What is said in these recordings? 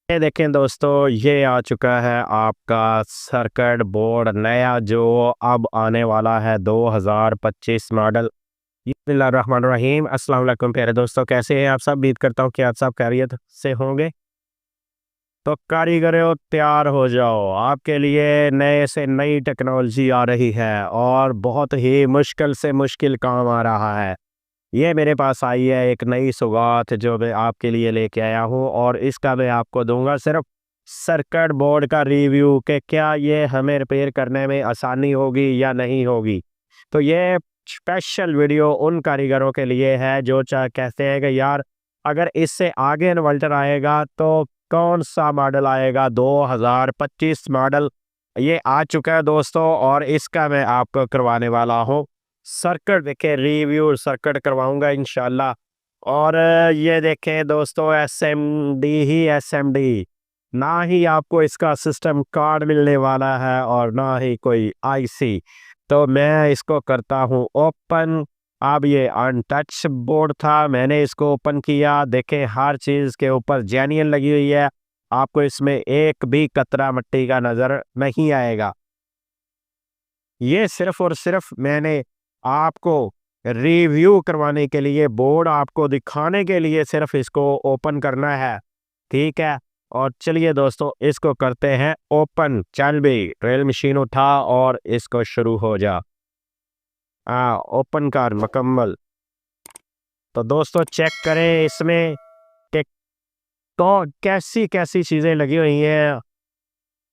ये देखें दोस्तों, ये आ चुका है आपका सर्किट बोर्ड नया जो अब आने वाला है 2025 मॉडल। बिस्मिल्लाहिर्रहमानिर्रहीम। अस्सलाम वालेकुम प्यारे दोस्तों, कैसे हैं आप सब? उम्मीद करता हूँ कि आप सब खैरियत से होंगे। तो कारीगरों तैयार हो जाओ, आपके लिए नए से नई टेक्नोलॉजी आ रही है और बहुत ही मुश्किल से मुश्किल काम आ रहा है। ये मेरे पास आई है एक नई सौगात जो मैं आपके लिए लेके आया हूँ और इसका मैं आपको दूंगा सिर्फ सर्किट बोर्ड का रिव्यू कि क्या ये हमें रिपेयर करने में आसानी होगी या नहीं होगी। तो ये स्पेशल वीडियो उन कारीगरों के लिए है जो कहते हैं कि यार अगर इससे आगे इन्वर्टर आएगा तो कौन सा मॉडल आएगा। 2025 मॉडल ये आ चुका है दोस्तों और इसका मैं आपको करवाने वाला हूँ सर्किट। देखें रिव्यू सर्किट करवाऊंगा इंशाल्लाह। और ये देखें दोस्तों, एसएमडी ना ही आपको इसका सिस्टम कार्ड मिलने वाला है और ना ही कोई आईसी। तो मैं इसको करता हूँ ओपन। अब ये अनटच बोर्ड था, मैंने इसको ओपन किया। देखें हर चीज़ के ऊपर जेन्युइन लगी हुई है, आपको इसमें एक भी कतरा मिट्टी का नज़र नहीं आएगा। ये सिर्फ और सिर्फ मैंने आपको रिव्यू करवाने के लिए, बोर्ड आपको दिखाने के लिए सिर्फ इसको ओपन करना है, ठीक है। और चलिए दोस्तों इसको करते हैं ओपन। चल भी ड्रिल मशीन उठा और इसको शुरू हो जा। ओपन कर मुकम्मल। तो दोस्तों चेक करें इसमें कि तो कैसी कैसी चीज़ें लगी हुई हैं।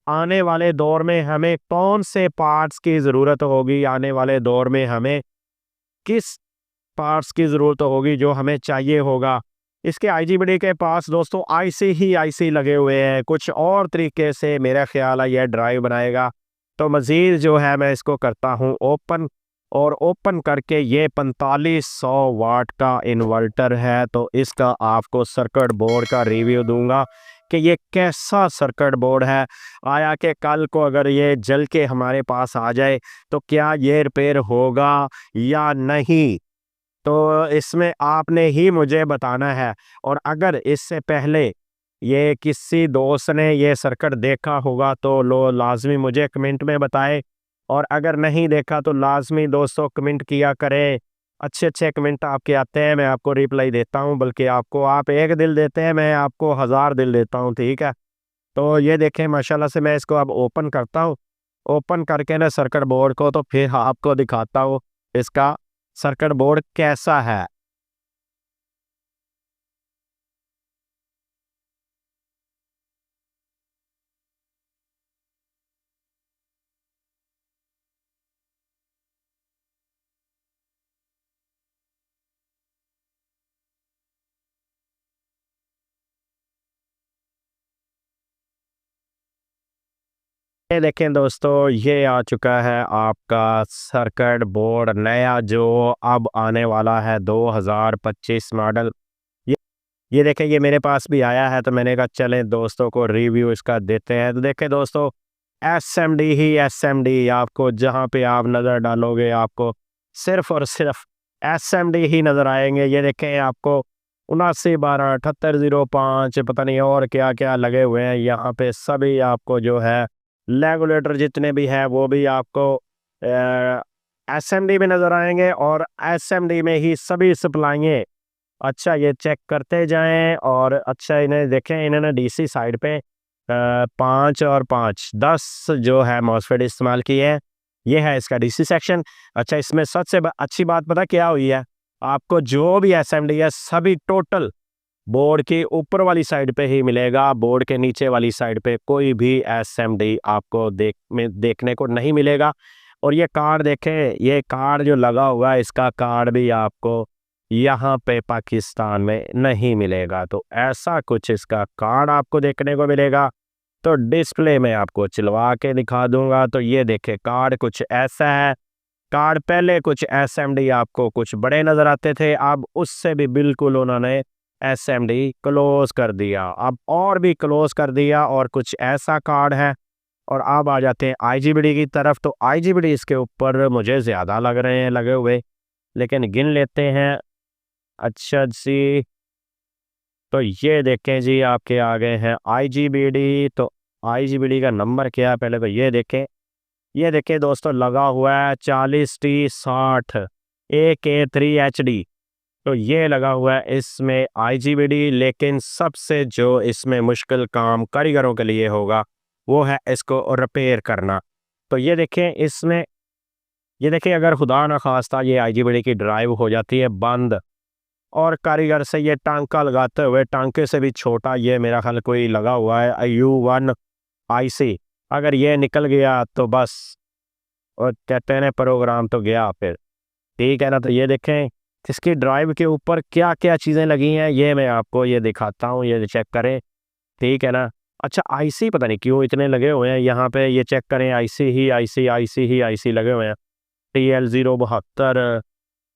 आने वाले दौर में हमें कौन से पार्ट्स की ज़रूरत होगी, आने वाले दौर में हमें किस पार्ट्स की ज़रूरत होगी जो हमें चाहिए होगा। इसके आईजीबीडी के पास दोस्तों आईसी ही आईसी लगे हुए हैं, कुछ और तरीके से मेरा ख्याल है यह ड्राइव बनाएगा। तो मज़ीद जो है मैं इसको करता हूँ ओपन। और ओपन करके ये 4500 वाट का इन्वर्टर है, तो इसका आपको सर्किट बोर्ड का रिव्यू दूंगा कि ये कैसा सर्किट बोर्ड है। आया कि कल को अगर ये जल के हमारे पास आ जाए तो क्या ये रिपेयर होगा या नहीं, तो इसमें आपने ही मुझे बताना है। और अगर इससे पहले ये किसी दोस्त ने ये सर्किट देखा होगा तो लो लाजमी मुझे कमेंट में बताएं। और अगर नहीं देखा तो लाजमी दोस्तों कमेंट किया करें। अच्छे अच्छे कमेंट आपके आते हैं, मैं आपको रिप्लाई देता हूं, बल्कि आपको आप एक दिल देते हैं, मैं आपको 1000 दिल देता हूं, ठीक है। तो ये देखें माशाल्लाह से मैं इसको अब ओपन करता हूँ। ओपन करके ना सर्किट बोर्ड को, तो फिर आपको दिखाता हूँ इसका सर्किट बोर्ड कैसा है। ये देखें दोस्तों, ये आ चुका है आपका सर्किट बोर्ड नया जो अब आने वाला है 2025 मॉडल। ये ये देखें ये मेरे पास भी आया है, तो मैंने कहा चलें दोस्तों को रिव्यू इसका देते हैं। तो देखें दोस्तों एसएमडी ही एसएमडी, आपको जहाँ पे आप नज़र डालोगे आपको सिर्फ और सिर्फ एसएमडी ही नज़र आएंगे। ये देखें आपको 7912 7805 पता नहीं और क्या क्या लगे हुए हैं यहाँ पे। सभी आपको जो है रेगुलेटर जितने भी हैं वो भी आपको एसएमडी में नज़र आएंगे और एसएमडी में ही सभी सप्लाइयाँ। अच्छा ये चेक करते जाएं। और अच्छा इन्हें देखें, इन्होंने डीसी साइड पे 5 और 5 10 जो है मॉसफेट इस्तेमाल किए हैं। ये है इसका डीसी सेक्शन। अच्छा इसमें सबसे अच्छी बात पता क्या हुई है, आपको जो भी एसएमडी है सभी टोटल बोर्ड के ऊपर वाली साइड पे ही मिलेगा। बोर्ड के नीचे वाली साइड पे कोई भी एसएमडी आपको देखने को नहीं मिलेगा। और ये कार्ड देखें, ये कार्ड जो लगा हुआ है इसका कार्ड भी आपको यहाँ पे पाकिस्तान में नहीं मिलेगा। तो ऐसा कुछ इसका कार्ड आपको देखने को मिलेगा। तो डिस्प्ले में आपको चलवा के दिखा दूंगा। तो ये देखें कार्ड कुछ ऐसा है। कार्ड पहले कुछ एसएमडी आपको कुछ बड़े नज़र आते थे, अब उससे भी बिल्कुल उन्होंने एसएमडी क्लोज कर दिया, अब और भी क्लोज कर दिया और कुछ ऐसा कार्ड है। और अब आ जाते हैं आईजीबीडी की तरफ। तो आईजीबीडी इसके ऊपर मुझे ज़्यादा लग रहे हैं लगे हुए, लेकिन गिन लेते हैं। अच्छा जी, तो ये देखें जी, आपके आ गए हैं IGBD। तो IGBD का नंबर क्या है पहले तो ये देखें। ये देखें दोस्तों, लगा हुआ है 40T60 AK3HD। तो ये लगा हुआ है इसमें IGBD। लेकिन सबसे जो इसमें मुश्किल काम कारीगरों के लिए होगा वो है इसको रिपेयर करना। तो ये देखें इसमें, ये देखें अगर खुदा न खास्ता ये IGBD की ड्राइव हो जाती है बंद, और कारीगर से ये टांका लगाते हुए, टांके से भी छोटा ये मेरा ख्याल कोई लगा हुआ है U1 IC, अगर ये निकल गया तो बस, और कहते हैं प्रोग्राम तो गया फिर। ठीक है ना। तो ये देखें इसकी ड्राइव के ऊपर क्या क्या चीज़ें लगी हैं, ये मैं आपको ये दिखाता हूँ, ये चेक करें। ठीक है ना। अच्छा, IC पता नहीं क्यों इतने लगे हुए हैं यहाँ पे, ये चेक करें। IC लगे हुए हैं। TL072,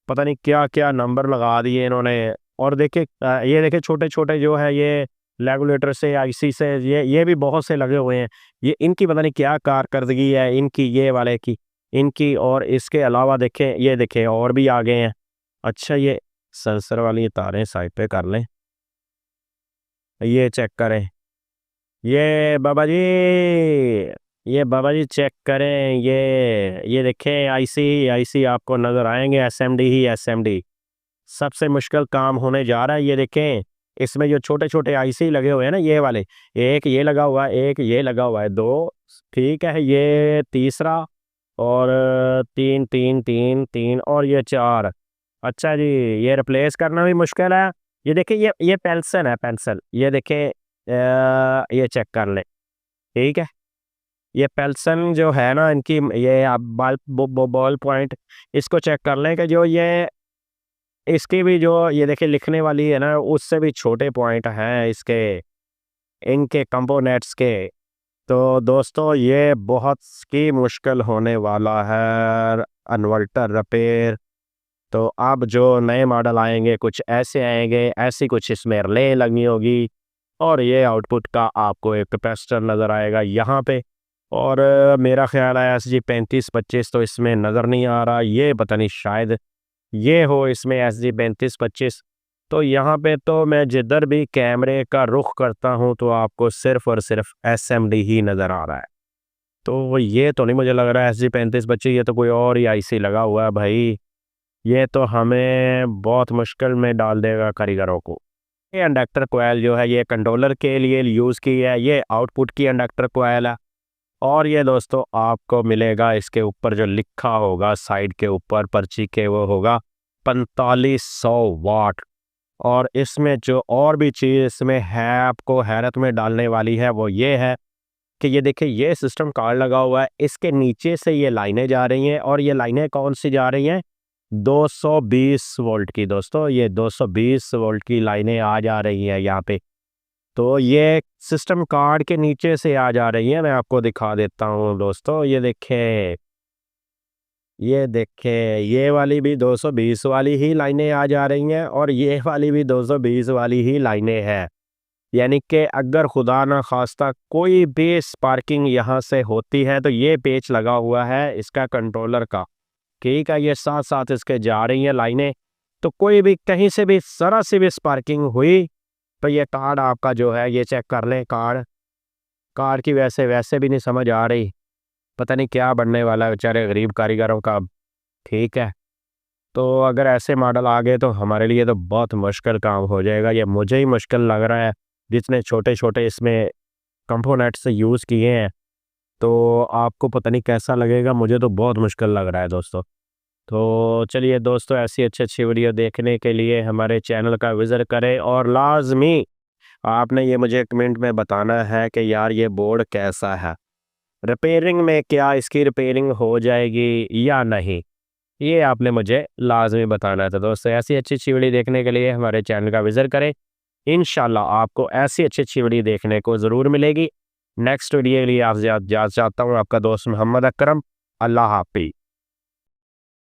पता नहीं क्या क्या नंबर लगा दिए इन्होंने। और देखिए ये देखिए छोटे छोटे जो है ये रेगुलेटर से, IC से, ये भी बहुत से लगे हुए हैं। ये इनकी पता नहीं क्या कारकर्दगी है इनकी, ये वाले की, इनकी। और इसके अलावा देखें, ये देखें और भी आ गए हैं। अच्छा, ये सेंसर वाली तारें साइड पे कर लें, ये चेक करें। ये बाबा जी, ये बाबा जी चेक करें। ये देखें IC आपको नज़र आएंगे। SMD ही SMD। सबसे मुश्किल काम होने जा रहा है। ये देखें इसमें जो छोटे छोटे IC लगे हुए हैं ना, ये वाले, एक ये लगा हुआ है, एक ये लगा हुआ है, दो, ठीक है, ये तीसरा, और तीन तीन तीन तीन, और ये चार। अच्छा जी, ये रिप्लेस करना भी मुश्किल है। ये देखिए ये पेंसिल है, पेंसिल, ये देखें ये चेक कर ले। ठीक है, ये पेल्सन जो है ना इनकी, ये आप बॉल पॉइंट इसको चेक कर लें कि जो ये इसकी भी जो ये देखिए लिखने वाली है ना, उससे भी छोटे पॉइंट हैं इसके, इनके कंपोनेंट्स के। तो दोस्तों ये बहुत ही मुश्किल होने वाला है इन्वर्टर रिपेयर। तो अब जो नए मॉडल आएंगे कुछ ऐसे आएंगे, ऐसी कुछ इसमें रिले लगी होगी, और ये आउटपुट का आपको एक कैपेसिटर नज़र आएगा यहाँ पे। और मेरा ख्याल है SG3525 तो इसमें नज़र नहीं आ रहा, ये पता नहीं शायद ये हो इसमें SG3525। तो यहाँ पे तो मैं जिधर भी कैमरे का रुख करता हूँ तो आपको सिर्फ और सिर्फ SMD ही नज़र आ रहा है। तो ये तो नहीं मुझे लग रहा है SG3525, ये तो कोई और ही IC लगा हुआ है भाई। ये तो हमें बहुत मुश्किल में डाल देगा कारीगरों को। ये इंडक्टर कोयल जो है ये कंट्रोलर के लिए यूज़ की है, ये आउटपुट की इंडक्टर कोयल है। और ये दोस्तों आपको मिलेगा इसके ऊपर जो लिखा होगा साइड के ऊपर पर्ची के, वो होगा 4500 वाट। और इसमें जो और भी चीज़ इसमें है आपको हैरत में डालने वाली है वो ये है कि ये देखिए ये सिस्टम कार्ड लगा हुआ है, इसके नीचे से ये लाइनें जा रही हैं, और ये लाइनें कौन सी जा रही हैं, 220 वोल्ट की। दोस्तों ये 220 वोल्ट की लाइनें आ जा रही हैं यहाँ पे। तो ये सिस्टम कार्ड के नीचे से आ जा रही है, मैं आपको दिखा देता हूँ दोस्तों। ये देखें, ये देखें, ये वाली भी 220 वाली ही लाइनें आ जा रही हैं, और ये वाली भी 220 वाली ही लाइनें हैं। यानी कि अगर खुदा ना खास्ता कोई भी स्पार्किंग यहाँ से होती है तो ये पेच लगा हुआ है इसका कंट्रोलर का, ठीक है, ये साथ साथ इसके जा रही हैं लाइनें। तो कोई भी कहीं से भी जरा सी भी स्पार्किंग हुई तो ये कार्ड आपका जो है, ये चेक कर लें, कार्ड की वैसे भी नहीं समझ आ रही, पता नहीं क्या बनने वाला है बेचारे गरीब कारीगरों का। ठीक है, तो अगर ऐसे मॉडल आ गए तो हमारे लिए तो बहुत मुश्किल काम हो जाएगा। ये मुझे ही मुश्किल लग रहा है, जितने छोटे छोटे इसमें कंपोनेंट्स यूज़ किए हैं। तो आपको पता नहीं कैसा लगेगा, मुझे तो बहुत मुश्किल लग रहा है दोस्तों। तो चलिए दोस्तों, ऐसी अच्छी अच्छी वीडियो देखने के लिए हमारे चैनल का विज़िट करें, और लाजमी आपने ये मुझे कमेंट में बताना है कि यार ये बोर्ड कैसा है, रिपेयरिंग में क्या इसकी रिपेयरिंग हो जाएगी या नहीं, ये आपने मुझे लाजमी बताना है। तो दोस्तों ऐसी अच्छी अच्छी वीडियो देखने के लिए हमारे चैनल का विज़िट करें। इंशाल्लाह आपको ऐसी अच्छी अच्छी वीडियो देखने को ज़रूर मिलेगी। नेक्स्ट वीडियो के लिए आपसे चाहता हूँ आपका दोस्त मोहम्मद अकरम। अल्लाह हाफ़िज़।